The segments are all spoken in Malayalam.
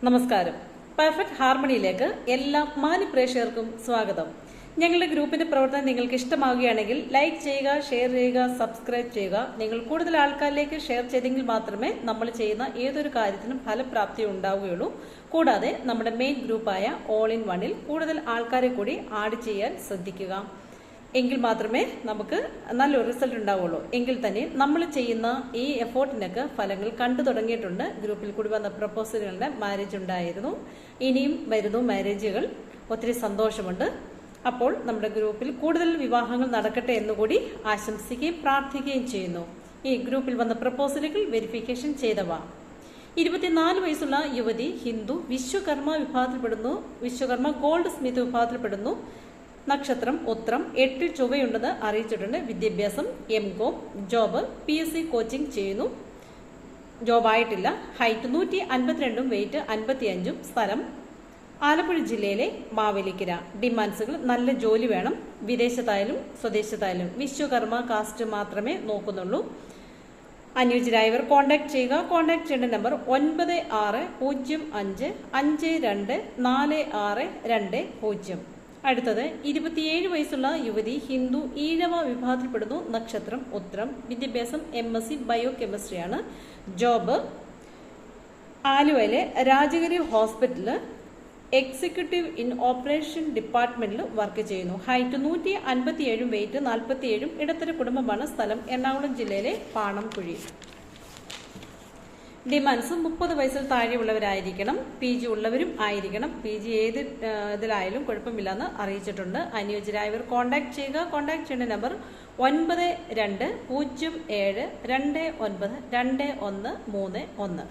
നമസ്കാരം. പെർഫെക്റ്റ് ഹാർമണിയിലേക്ക് എല്ലാ മാന്യ പ്രേക്ഷകർക്കും സ്വാഗതം. ഞങ്ങളുടെ ഗ്രൂപ്പിന്റെ പ്രവർത്തനം നിങ്ങൾക്ക് ഇഷ്ടമാവുകയാണെങ്കിൽ ലൈക്ക് ചെയ്യുക, ഷെയർ ചെയ്യുക, സബ്സ്ക്രൈബ് ചെയ്യുക. നിങ്ങൾ കൂടുതൽ ആൾക്കാരിലേക്ക് ഷെയർ ചെയ്തെങ്കിൽ മാത്രമേ നമ്മൾ ചെയ്യുന്ന ഏതൊരു കാര്യത്തിനും ഫലപ്രാപ്തി ഉണ്ടാവുകയുള്ളൂ. കൂടാതെ നമ്മുടെ മെയിൻ ഗ്രൂപ്പായ ഓൾ ഇൻ വണ്ണിൽ കൂടുതൽ ആൾക്കാരെ കൂടി ആഡ് ചെയ്യാൻ ശ്രദ്ധിക്കുക. എങ്കിൽ മാത്രമേ നമുക്ക് നല്ലൊരു റിസൾട്ട് ഉണ്ടാവുള്ളൂ. എങ്കിൽ തന്നെ നമ്മൾ ചെയ്യുന്ന ഈ എഫോർട്ടിനൊക്കെ ഫലങ്ങൾ കണ്ടു തുടങ്ങിയിട്ടുണ്ട്. ഗ്രൂപ്പിൽ കൂടി വന്ന പ്രപ്പോസലുകളുടെ മാരേജ് ഉണ്ടായിരുന്നു. ഇനിയും വരുന്നു മാരേജുകൾ. ഒത്തിരി സന്തോഷമുണ്ട്. അപ്പോൾ നമ്മുടെ ഗ്രൂപ്പിൽ കൂടുതൽ വിവാഹങ്ങൾ നടക്കട്ടെ എന്നുകൂടി ആശംസിക്കുകയും പ്രാർത്ഥിക്കുകയും ചെയ്യുന്നു. ഈ ഗ്രൂപ്പിൽ വന്ന പ്രപ്പോസലുകൾ വെരിഫിക്കേഷൻ ചെയ്തവ: 24 വയസ്സുള്ള യുവതി, ഹിന്ദു, വിശ്വകർമ്മ വിഭാഗത്തിൽപ്പെടുന്നു. വിശ്വകർമ്മ ഗോൾഡ് സ്മിത്ത് വിഭാഗത്തിൽപ്പെടുന്നു. നക്ഷത്രം ഉത്രം. 8 ചൊവ്വയുണ്ടെന്ന് അറിയിച്ചിട്ടുണ്ട്. വിദ്യാഭ്യാസം M.Com. ജോബ് PSC കോച്ചിങ് ചെയ്യുന്നു. ജോബ് ആയിട്ടില്ല. Height 152, weight 55. സ്ഥലം ആലപ്പുഴ ജില്ലയിലെ മാവേലിക്കര. ഡിമാൻഡ്സുകൾ: നല്ല ജോലി വേണം, വിദേശത്തായാലും സ്വദേശത്തായാലും. വിശ്വകർമ്മ കാസ്റ്റ് മാത്രമേ നോക്കുന്നുള്ളൂ. അനുയോജ്യരായവർ കോൺടാക്ട് ചെയ്യുക. കോൺടാക്ട് ചെയ്യേണ്ട നമ്പർ 9605524620. അടുത്തത് 27 വയസ്സുള്ള യുവതി, ഹിന്ദു, ഈഴവ വിഭാഗത്തിൽപ്പെടുന്നു. നക്ഷത്രം ഉത്രം. വിദ്യാഭ്യാസം MSc ബയോകെമിസ്ട്രിയാണ്. ജോബ് ആലുവയിലെ രാജഗിരി ഹോസ്പിറ്റലിൽ എക്സിക്യൂട്ടീവ് ഇൻ ഓപ്പറേഷൻ ഡിപ്പാർട്ട്മെന്റിൽ വർക്ക് ചെയ്യുന്നു. Height 157, weight 47. ഇടത്തര കുടുംബമാണ്. സ്ഥലം എറണാകുളം ജില്ലയിലെ പാണംകുഴി. ഡിമാൻഡ്സ്: 30 വയസ്സിൽ താഴെയുള്ളവരായിരിക്കണം, PG ഉള്ളവരും ആയിരിക്കണം. PG ഏത് ഇതിലായാലും കുഴപ്പമില്ലെന്ന് അറിയിച്ചിട്ടുണ്ട്. അനുയോജ്യരായവർ കോൺടാക്ട് ചെയ്യുക. കോൺടാക്ട് ചെയ്യേണ്ട നമ്പർ 9207292131.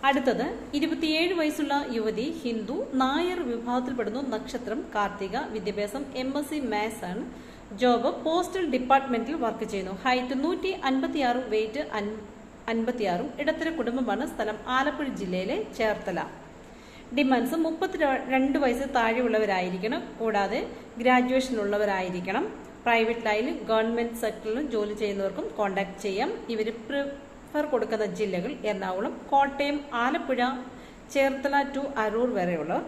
അടുത്തത് 27 വയസ്സുള്ള യുവതി, ഹിന്ദു, നായർ വിഭാഗത്തിൽപ്പെടുന്നു. നക്ഷത്രം കാർത്തിക. വിദ്യാഭ്യാസം MSc മാത്സ് ആണ്. ജോബ് പോസ്റ്റൽ ഡിപ്പാർട്ട്മെന്റിൽ വർക്ക് ചെയ്യുന്നു. Height 156, weight 56. ഇടത്തര കുടുംബമാണ്. സ്ഥലം ആലപ്പുഴ ജില്ലയിലെ ചേർത്തല. ഡിമാൻഡ്സ്: 32 വയസ്സ് താഴെയുള്ളവരായിരിക്കണം. കൂടാതെ ഗ്രാജുവേഷൻ ഉള്ളവരായിരിക്കണം. പ്രൈവറ്റ് ലൈനിൽ ഗവൺമെന്റ് സെക്ടറിലും ജോലി ചെയ്യുന്നവർക്കും കോൺടാക്ട് ചെയ്യാം. ഇവർ പ്രിഫർ കൊടുക്കുന്ന ജില്ലകൾ എറണാകുളം, കോട്ടയം, ആലപ്പുഴ, ചേർത്തല ടു അരൂർ വരെയുള്ളവർ.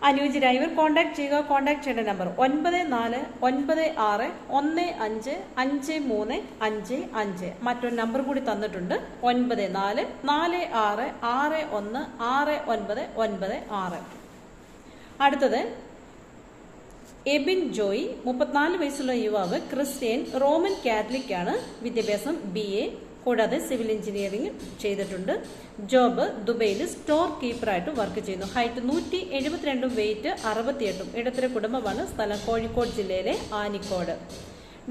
അനുയോജ്യരായവർ കോൺടാക്ട് ചെയ്യുക. കോൺടാക്ട് ചെയ്യേണ്ട നമ്പർ 9496965355. മറ്റൊരു നമ്പർ കൂടി തന്നിട്ടുണ്ട്: 9446616996. അടുത്തത് എബിൻ ജോയി, 34 വയസ്സുള്ള യുവാവ്, ക്രിസ്ത്യൻ, റോമൻ കാത്തലിക് ആണ്. വിദ്യാഭ്യാസം BA. കൂടാതെ സിവിൽ എഞ്ചിനീയറിംഗ് ചെയ്തിട്ടുണ്ട്. ജോബ് ദുബൈയിൽ സ്റ്റോർ കീപ്പറായിട്ട് വർക്ക് ചെയ്യുന്നു. Height 172, weight 68. ഇടത്തര കുടുംബമാണ്. സ്ഥലം കോഴിക്കോട് ജില്ലയിലെ ആനിക്കോട്.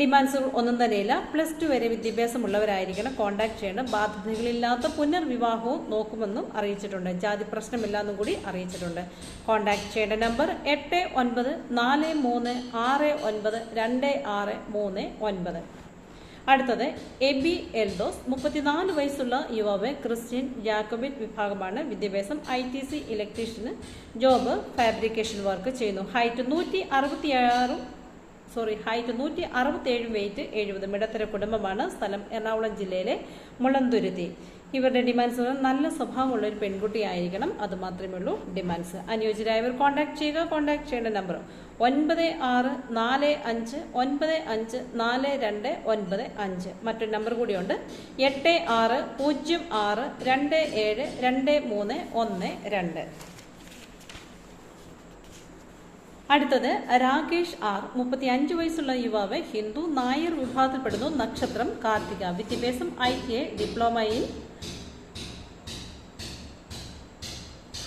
ഡിമാൻഡ്സ് ഒന്നും തന്നെയില്ല. +2 വരെ വിദ്യാഭ്യാസമുള്ളവരായിരിക്കണം. കോൺടാക്ട് ചെയ്യണം. ബാധ്യതകളില്ലാത്ത പുനർവിവാഹവും നോക്കുമെന്നും അറിയിച്ചിട്ടുണ്ട്. ജാതി പ്രശ്നമില്ലാന്നും കൂടി അറിയിച്ചിട്ടുണ്ട്. കോൺടാക്ട് ചെയ്യേണ്ട നമ്പർ 8943692639. അടുത്തത് എബി എൽദോസ്, 34 വയസ്സുള്ള യുവാവ്, ക്രിസ്ത്യൻ, ജാക്കബിൻ വിഭാഗമാണ്. വിദ്യാഭ്യാസം ITC electrician. Job fabrication work ചെയ്യുന്നു. Height 167, weight 70. ഇടത്തര കുടുംബമാണ്. സ്ഥലം എറണാകുളം ജില്ലയിലെ മുളന്തുരുത്തി. ഇവരുടെ ഡിമാൻഡ്സ്: നല്ല സ്വഭാവമുള്ള ഒരു പെൺകുട്ടി ആയിരിക്കണം. അതുമാത്രമേ ഉള്ളൂ ഡിമാൻഡ്സ്. അനുയോജ്യരായവർ കോൺടാക്ട് ചെയ്യുക. കോൺടാക്ട് ചെയ്യേണ്ട നമ്പർ 9645554295. മറ്റൊരു നമ്പർ കൂടിയുണ്ട്: 8606272312. അടുത്തത് രാകേഷ് R, 35 വയസ്സുള്ള യുവാവ്, ഹിന്ദു, നായർ വിഭാഗത്തിൽപ്പെടുന്നു. നക്ഷത്രം കാർത്തിക. വിദ്യാഭ്യാസം ITA diploma in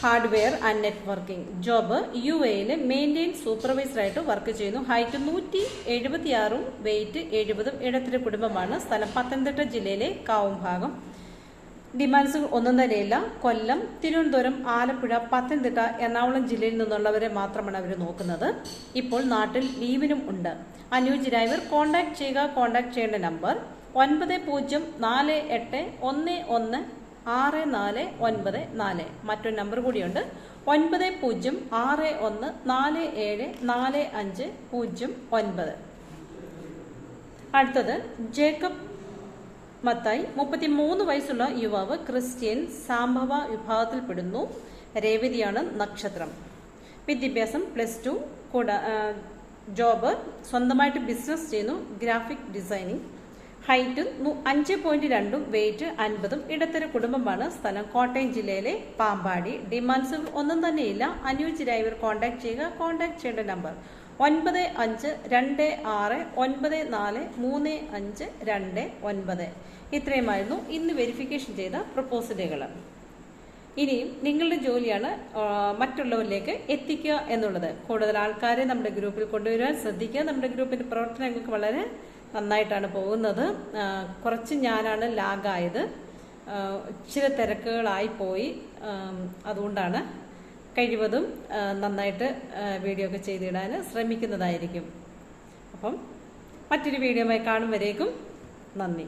hardware and networking. Job UAയിൽ മെയിൻ്റെനൻസ് സൂപ്പർവൈസറായിട്ട് വർക്ക് ചെയ്യുന്നു. Height 176, weight 70. ഇടത്തര കുടുംബമാണ്. സ്ഥലം പത്തനംതിട്ട ജില്ലയിലെ കാവുംഭാഗം. ഡിമാൻഡ്സ് ഒന്നും തന്നെയില്ല. കൊല്ലം, തിരുവനന്തപുരം, ആലപ്പുഴ, പത്തനംതിട്ട, എറണാകുളം ജില്ലയിൽ നിന്നുള്ളവരെ മാത്രമാണ് അവർ നോക്കുന്നത്. ഇപ്പോൾ നാട്ടിൽ ലീവിനും ഉണ്ട്. അനുയോജ്യരായവർ കോൺടാക്ട് ചെയ്യുക. കോൺടാക്ട് ചെയ്യേണ്ട നമ്പർ 9061116494. മറ്റൊരു നമ്പർ കൂടിയുണ്ട്: 9061474509. അടുത്തത് ജേക്കബ് മത്തായി 33 വയസ്സുള്ള യുവാവ് ക്രിസ്ത്യൻ സംഭവ വിഭാഗത്തിൽപ്പെടുന്നു. രേവതിയാണ് നക്ഷത്രം. വിദ്യാഭ്യാസം +2. ജോബ് സ്വന്തമായിട്ട് ബിസിനസ് ചെയ്യുന്നു, ഗ്രാഫിക് ഡിസൈനിങ്. Height 5.2, weight 50. ഇടത്തര കുടുംബമാണ്. സ്ഥലം കോട്ടയം ജില്ലയിലെ പാമ്പാടി. ഡിമാൻഡ്സ് ഒന്നും തന്നെയില്ല. അനുയോജ്യരായവർ കോൺടാക്ട് ചെയ്യുക. കോൺടാക്ട് ചെയ്യേണ്ട നമ്പർ 9526943529. ഇത്രയുമായിരുന്നു ഇന്ന് വെരിഫിക്കേഷൻ ചെയ്ത പ്രപ്പോസലുകൾ. ഇനിയും നിങ്ങളുടെ ജോലിയാണ് മറ്റുള്ളവരിലേക്ക് എത്തിക്കുക എന്നുള്ളത്. കൂടുതൽ ആൾക്കാരെ നമ്മുടെ ഗ്രൂപ്പിൽ കൊണ്ടുവരുവാൻ ശ്രദ്ധിക്കുക. നമ്മുടെ ഗ്രൂപ്പിന്റെ പ്രവർത്തനങ്ങൾക്ക് വളരെ നന്നായിട്ടാണ് പോകുന്നത്. കുറച്ച് ഞാനാണ് ലാഗായത്, ഇച്ചിരി തിരക്കുകളായി പോയി. അതുകൊണ്ടാണ് കഴിവതും നന്നായിട്ട് വീഡിയോ ഒക്കെ ചെയ്തിടാൻ ശ്രമിക്കുന്നതായിരിക്കും. അപ്പം മറ്റൊരു വീഡിയോയുമായി കാണും വരേക്കും നന്ദി.